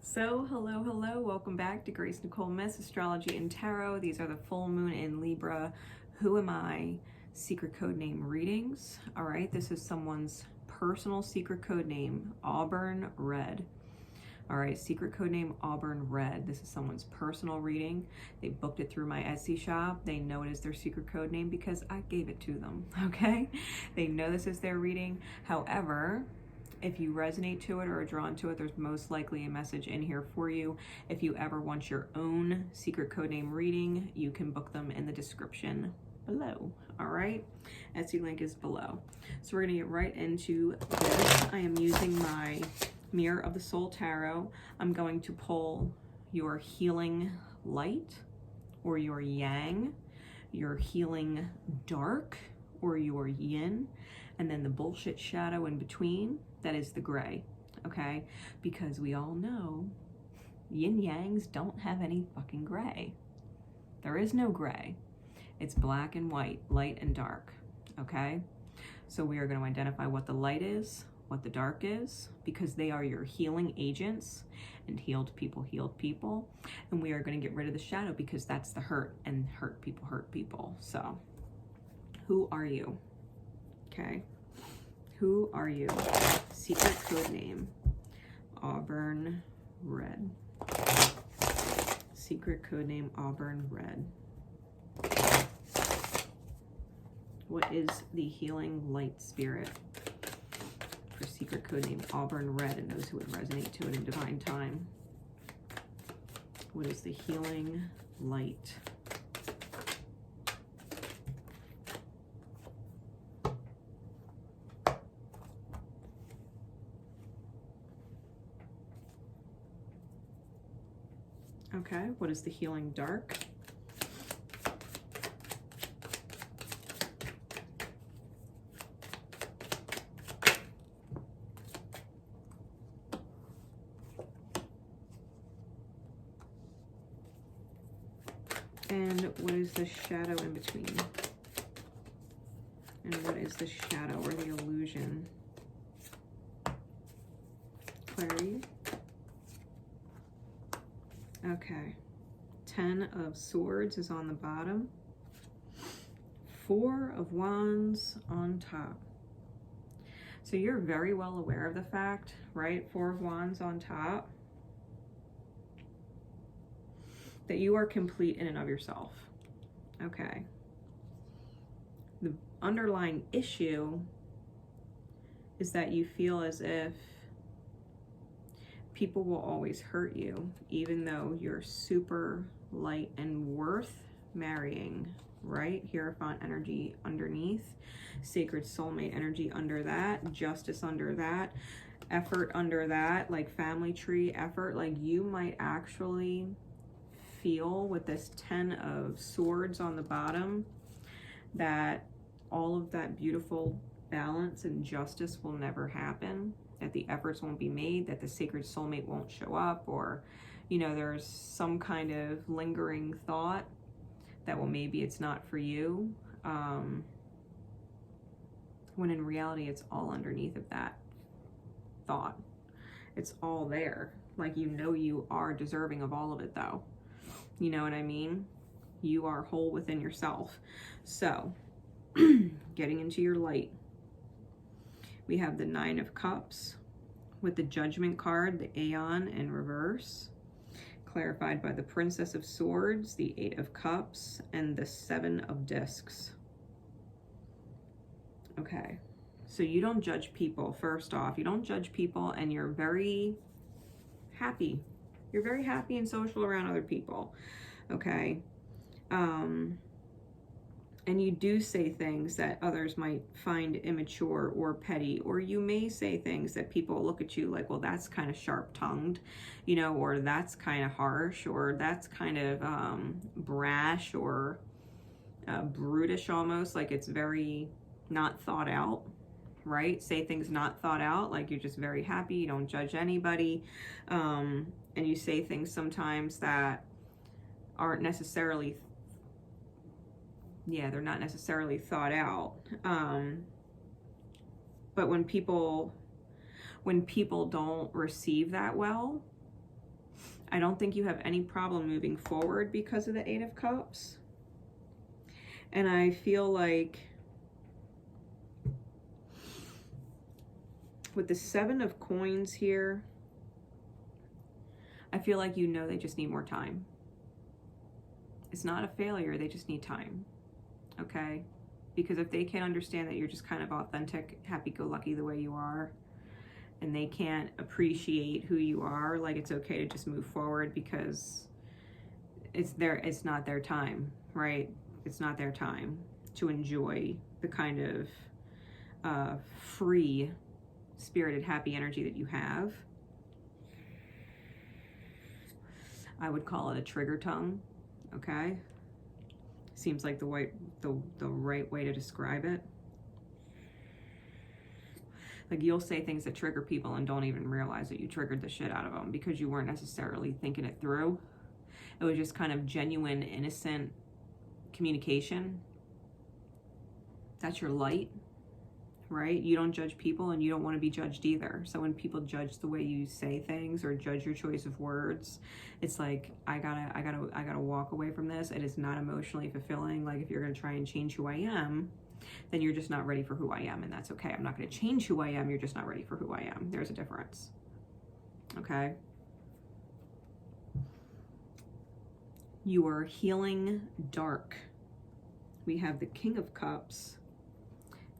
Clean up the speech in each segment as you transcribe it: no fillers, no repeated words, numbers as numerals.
So, hello, welcome back to Grace Nicole Miss Astrology and Tarot. These are the full moon in Libra. Who am I? Secret code name readings. All right, this is someone's personal secret code name, Auburn Red. All right, secret code name Auburn Red. This is someone's personal reading. They booked it through my Etsy shop. They know it is their secret code name because I gave it to them, okay? They know this is their reading. However, if you resonate to it or are drawn to it, there's most likely a message in here for you. If you ever want your own secret code name reading, you can book them in the description below. All right, Etsy link is below. So we're gonna get right into this. I am using my Mirror of the Soul Tarot. I'm going to pull your healing light or your yang, your healing dark or your yin, and then the bullshit shadow in between, that is the gray, okay? Because we all know yin yangs don't have any fucking gray. There is no gray. It's black and white, light and dark, okay? So we are going to identify what the light is, what the dark is, because they are your healing agents, and healed people. And we are going to get rid of the shadow because that's the hurt, and hurt people. So who are you? Okay. Who are you? Secret code name, Auburn Red. Secret code name, Auburn Red. What is the healing light spirit for secret code name, Auburn Red, and those who would resonate to it in divine time? What is the healing light? Okay, what is the healing dark? And what is the shadow in between? And what is the shadow or the illusion? Clarity. Okay, 10 of Swords is on the bottom, 4 of Wands on top. So you're very well aware of the fact, right, 4 of Wands on top, that you are complete in and of yourself, okay? The underlying issue is that you feel as if people will always hurt you, even though you're super light and worth marrying, right? Hierophant energy underneath, sacred soulmate energy under that, justice under that, effort under that, like family tree effort. Like you might actually feel with this 10 of Swords on the bottom that all of that beautiful balance and justice will never happen, that the efforts won't be made, that the sacred soulmate won't show up, or, you know, there's some kind of lingering thought that, well, maybe it's not for you, when in reality it's all underneath of that thought. It's all there. Like, you know, you are deserving of all of it, though. You know what I mean? You are whole within yourself. So getting into your light, we have the 9 of Cups with the Judgment card, the Aeon in reverse, clarified by the Princess of Swords, the 8 of Cups, and the 7 of Discs. Okay, so you don't judge people, first off. You don't judge people, and you're very happy. You're very happy and social around other people, okay? And you do say things that others might find immature or petty, or you may say things that people look at you like, well, that's kind of sharp-tongued, you know, or that's kind of harsh, or that's kind of brash or brutish almost, like it's very not thought out, right? Say things not thought out, like you're just very happy, you don't judge anybody, and you say things sometimes that aren't necessarily they're not necessarily thought out. But when people don't receive that well, I don't think you have any problem moving forward because of the Eight of Cups. And I feel like with the Seven of Coins here, I feel like you know they just need more time. It's not a failure, they just need time, okay? Because if they can't understand that you're just kind of authentic, happy-go-lucky the way you are, and they can't appreciate who you are, like it's okay to just move forward because it's not their time, right? It's not their time to enjoy the kind of free, spirited, happy energy that you have. I would call it a trigger tongue, okay? Seems like the right way to describe it. Like you'll say things that trigger people and don't even realize that you triggered the shit out of them because you weren't necessarily thinking it through. It was just kind of genuine, innocent communication. That's your light, right? You don't judge people and you don't want to be judged either. So when people judge the way you say things or judge your choice of words, it's like, I gotta walk away from this. It is not emotionally fulfilling. Like if you're going to try and change who I am, then you're just not ready for who I am, and that's okay. I'm not going to change who I am. You're just not ready for who I am. There's a difference. Okay? You are healing dark. We have the King of Cups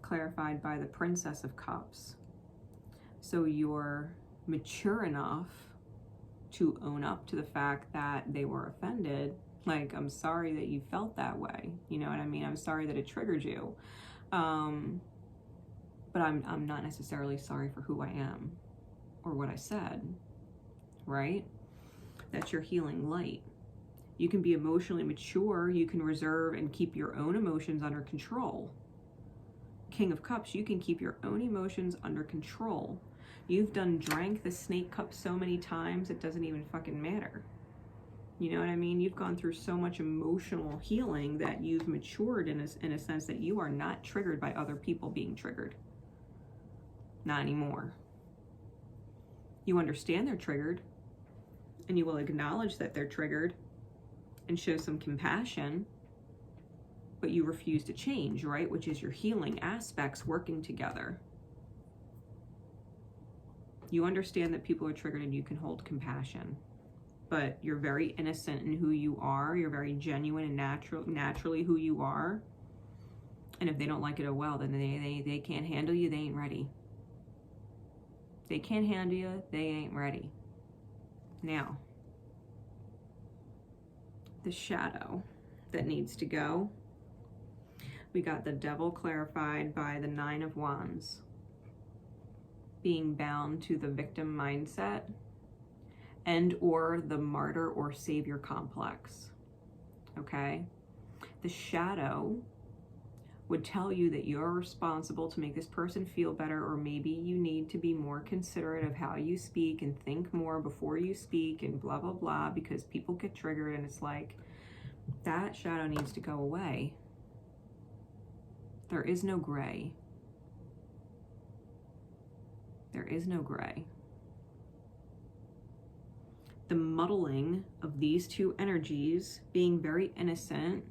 clarified by the Princess of Cups. So you're mature enough to own up to the fact that they were offended. Like, I'm sorry that you felt that way. You know what I mean? I'm sorry that it triggered you. But I'm not necessarily sorry for who I am or what I said, right? That's your healing light. You can be emotionally mature. You can reserve and keep your own emotions under control. King of Cups, you can keep your own emotions under control. You've drank the snake cup so many times, it doesn't even fucking matter. You know what I mean? You've gone through so much emotional healing that you've matured in a sense that you are not triggered by other people being triggered. Not anymore. You understand they're triggered, and you will acknowledge that they're triggered and show some compassion, but you refuse to change, right? Which is your healing aspects working together. You understand that people are triggered and you can hold compassion, but you're very innocent in who you are. You're very genuine and naturally who you are. And if they don't like it, oh well, then they can't handle you, they ain't ready. They can't handle you, they ain't ready. Now, the shadow that needs to go. We got the Devil clarified by the Nine of Wands. Being bound to the victim mindset and or the martyr or savior complex, okay? The shadow would tell you that you're responsible to make this person feel better, or maybe you need to be more considerate of how you speak and think more before you speak and blah, blah, blah, because people get triggered, and it's like, that shadow needs to go away. There is no gray. There is no gray. The muddling of these two energies, being very innocent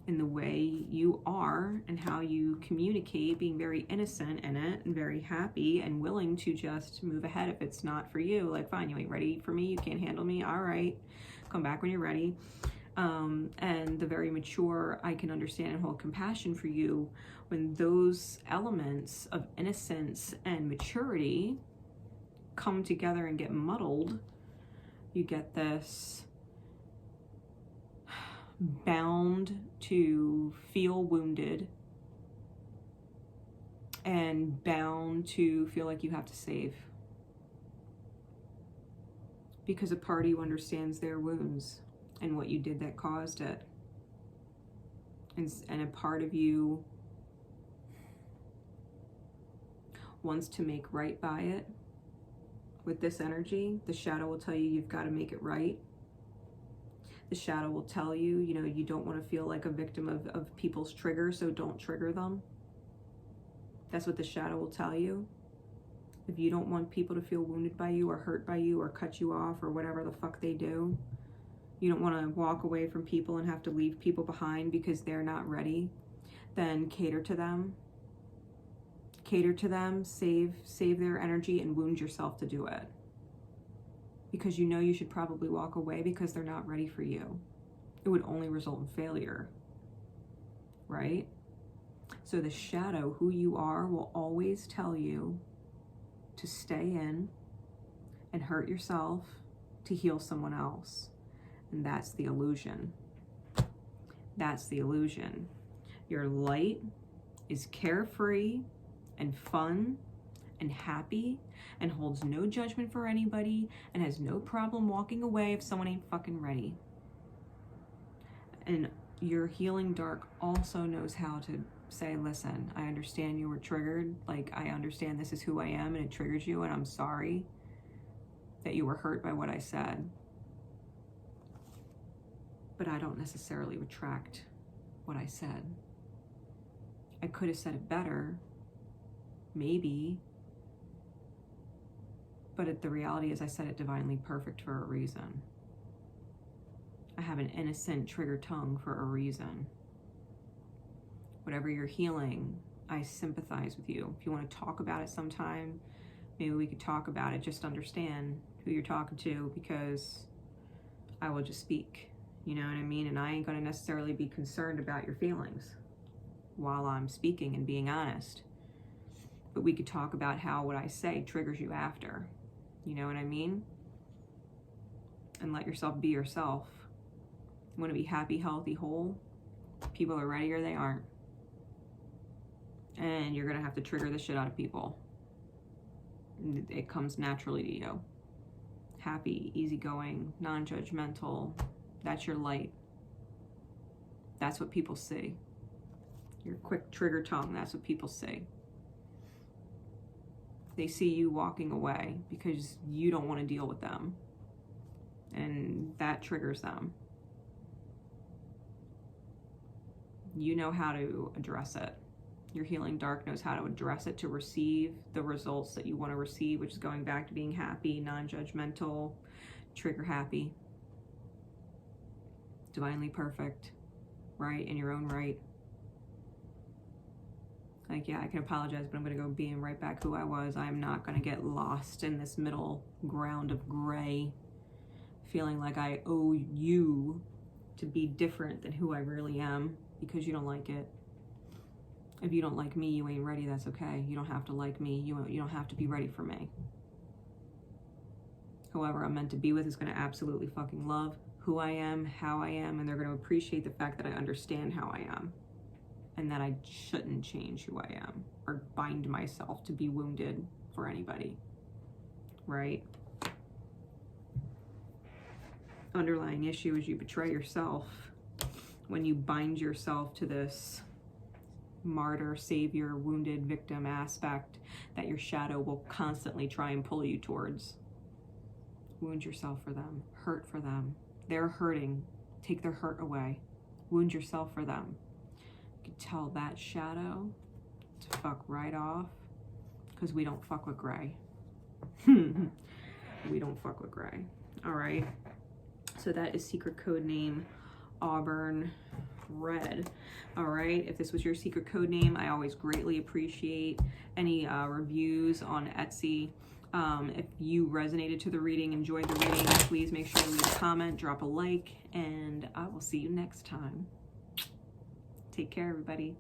in the way you are and how you communicate, being very innocent in it and very happy and willing to just move ahead if it's not for you. Like, fine, you ain't ready for me, you can't handle me, all right, come back when you're ready. And the very mature, I can understand and hold compassion for you. When those elements of innocence and maturity come together and get muddled, you get this bound to feel wounded and bound to feel like you have to save, because a part of you understands their wounds and what you did that caused it, and a part of you wants to make right by it. With this energy, the shadow will tell you you've got to make it right. The shadow will tell you, you know, you don't want to feel like a victim of people's triggers, so don't trigger them. That's what the shadow will tell you. If you don't want people to feel wounded by you or hurt by you or cut you off or whatever the fuck they do, you don't want to walk away from people and have to leave people behind because they're not ready, then cater to them. Cater to them, save their energy, and wound yourself to do it. Because you know you should probably walk away because they're not ready for you. It would only result in failure, right? So the shadow, who you are, will always tell you to stay in and hurt yourself to heal someone else. And that's the illusion. That's the illusion. Your light is carefree and fun and happy and holds no judgment for anybody and has no problem walking away if someone ain't fucking ready. And your healing dark also knows how to say, listen, I understand you were triggered. Like, I understand this is who I am and it triggers you, and I'm sorry that you were hurt by what I said. But I don't necessarily retract what I said. I could have said it better, maybe, but the reality is I said it divinely perfect for a reason. I have an innocent trigger tongue for a reason. Whatever you're healing, I sympathize with you. If you want to talk about it sometime, maybe we could talk about it. Just understand who you're talking to, because I will just speak. You know what I mean? And I ain't going to necessarily be concerned about your feelings while I'm speaking and being honest. But we could talk about how what I say triggers you after. You know what I mean? And let yourself be yourself. You want to be happy, healthy, whole? People are ready or they aren't. And you're going to have to trigger the shit out of people. It comes naturally to you. Happy, easygoing, non-judgmental. That's your light. That's what people see. Your quick trigger tongue, that's what people see. They see you walking away because you don't want to deal with them. And that triggers them. You know how to address it. Your healing dark knows how to address it to receive the results that you want to receive, which is going back to being happy, non-judgmental, trigger happy, divinely perfect, right? In your own right. Like, yeah, I can apologize, but I'm going to go being right back who I was. I'm not going to get lost in this middle ground of gray, feeling like I owe you to be different than who I really am because you don't like it. If you don't like me, you ain't ready, that's okay. You don't have to like me. You don't have to be ready for me. Whoever I'm meant to be with is going to absolutely fucking love who I am, how I am, and they're going to appreciate the fact that I understand how I am and that I shouldn't change who I am or bind myself to be wounded for anybody, right? Underlying issue is you betray yourself when you bind yourself to this martyr, savior, wounded victim aspect that your shadow will constantly try and pull you towards. Wound yourself for them, hurt for them. They're hurting. Take their hurt away. Wound yourself for them. You can tell that shadow to fuck right off, because we don't fuck with gray. We don't fuck with gray. All right. So that is secret code name Auburn Red. All right, if this was your secret code name, I always greatly appreciate any reviews on Etsy. If you resonated to the reading, enjoyed the reading, please make sure to leave a comment, drop a like, and I will see you next time. Take care, everybody.